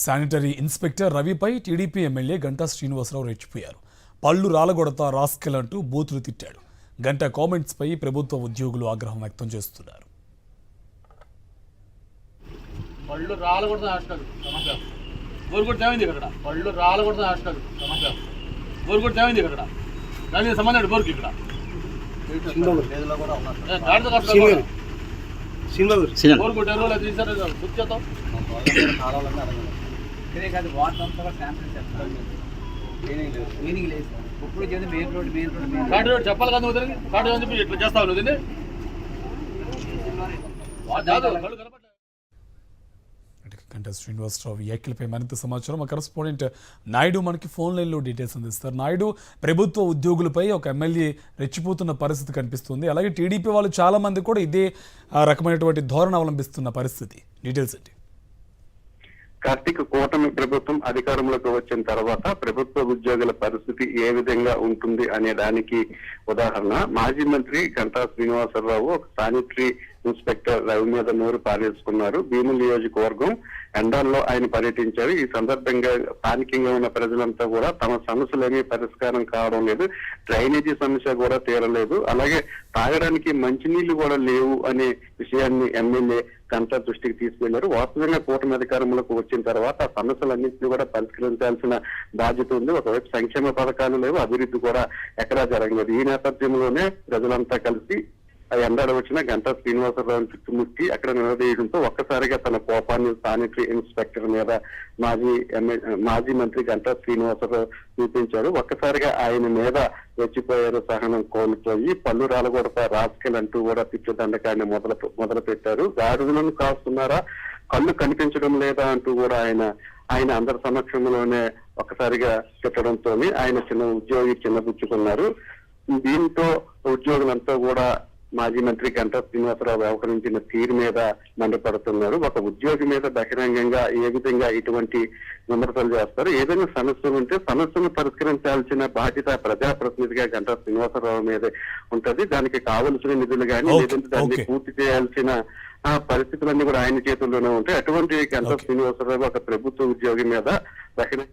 Sanitary inspector రవిపై TDP MLA Ganta Srinivasa Rao రెచ్చిపోయారు. పళ్ళు రాలగొడతా రాస్కెల్ అంటూ బూతులు తిట్టాడు. గంటా కామెంట్స్ పై ప్రభుత్వ ఉద్యోగులు ఆగ్రహం వ్యక్తం చేస్తున్నారు. పళ్ళు రాలగొడతా హాస్టల్ సమస్య గోరుగొట్టు తేమైంది ఇక్కడ. పళ్ళు రాలగొడతా హాస్టల్ సమస్య గోరుగొట్టు తేమైంది ఇక్కడ. దానికి సంబంధం బోర్కి ఇక్కడ గోరుగొట్టు ఎరువులు తీసారు గుర్తుచేద్దాం. కాటి రోడ్ చెప్పాలి కదా నువ్వు కాటి అని చెప్పి ఇట్లా చేస్తావు నువ్వు దీన్ని గంటా శ్రీనివాసరావు వ్యాఖ్యలపై మరింత సమాచారం మా కరెస్పాండెంట్ నాయుడు మనకి ఫోన్ లైన్లో డీటెయిల్స్ అందిస్తారు. నాయుడు, ప్రభుత్వ ఉద్యోగులపై ఒక ఎమ్మెల్యే రెచ్చిపోతున్న పరిస్థితి కనిపిస్తుంది. అలాగే టీడీపీ వాళ్ళు చాలా మంది కూడా ఇదే రకమైనటువంటి ధోరణి అవలంబిస్తున్న పరిస్థితి. డీటెయిల్స్ ఏంటి? కార్తీక్, కూటమి ప్రభుత్వం అధికారంలోకి వచ్చిన తర్వాత ప్రభుత్వ ఉద్యోగుల పరిస్థితి ఏ విధంగా ఉంటుంది అనే దానికి ఉదాహరణ మాజీ మంత్రి గంటా శ్రీనివాసరావు ఒక శానిటరీ ఇన్స్పెక్టర్ రవి మీద నోరు పారేసుకున్నారు. భీముల నియోజకవర్గం ఎండాల్లో ఆయన పర్యటించారు. ఈ సందర్భంగా స్థానికంగా ఉన్న ప్రజలంతా కూడా తమ సమస్యలేమీ పరిష్కారం కావడం లేదు, డ్రైనేజీ సమస్య కూడా తీరలేదు, అలాగే తాగడానికి మంచినీళ్లు కూడా లేవు అనే విషయాన్ని ఎమ్మెల్యే గంటా దృష్టికి తీసుకెళ్లారు. వాస్తవంగా కూటమి అధికారంలోకి వచ్చిన తర్వాత ఆ సమస్యలన్నింటినీ కూడా పరిష్కరించాల్సిన బాధ్యత ఉంది. ఒకవైపు సంక్షేమ పథకాలు లేవు, అభివృద్ధి కూడా ఎక్కడా జరగలేదు. ఈ నేపథ్యంలోనే ప్రజలంతా కలిసి ఆ ఎండాడ వచ్చిన గంటా శ్రీనివాసరావుని చుట్టుముట్టి అక్కడ నిలదీయడంతో ఒక్కసారిగా తన కోపాన్ని శానిటరీ ఇన్స్పెక్టర్ మీద మాజీ మంత్రి గంటా శ్రీనివాసరావు చూపించారు. ఒక్కసారిగా ఆయన మీద రెచ్చిపోయారు. సహనం కోల్పోయి పళ్ళు రాలగొడతా రాజకీయాలు అంటూ కూడా పిచ్చిదండకాన్ని మొదలు పెట్టారు. గాడిదలను కాస్తున్నారా, కళ్ళు కనిపించడం లేదా అంటూ కూడా ఆయన అందరి సమక్షంలోనే ఒక్కసారిగా పెట్టడంతో ఆయన చిన్నబుచ్చుకున్నారు. దీంతో ఉద్యోగులంతా కూడా మాజీ మంత్రి గంటా శ్రీనివాసరావు వ్యవహరించిన తీరు మీద మండిపడుతున్నారు. ఒక ఉద్యోగి మీద బహిరంగంగా ఏ విధంగా ఇటువంటి విమర్శలు చేస్తారు? ఏదైనా సమస్యలు ఉంటే సమస్యను పరిష్కరించాల్సిన బాధ్యత ప్రజాప్రతినిధిగా గంటా శ్రీనివాసరావు మీద ఉంటది. దానికి కావలసిన నిధులు కానీ లేదంటే దాన్ని పూర్తి చేయాల్సిన పరిస్థితులన్నీ కూడా ఆయన చేతుల్లోనే ఉంటాయి. అటువంటి గంటా శ్రీనివాసరావు ఒక ప్రభుత్వ ఉద్యోగి మీద బహిరంగ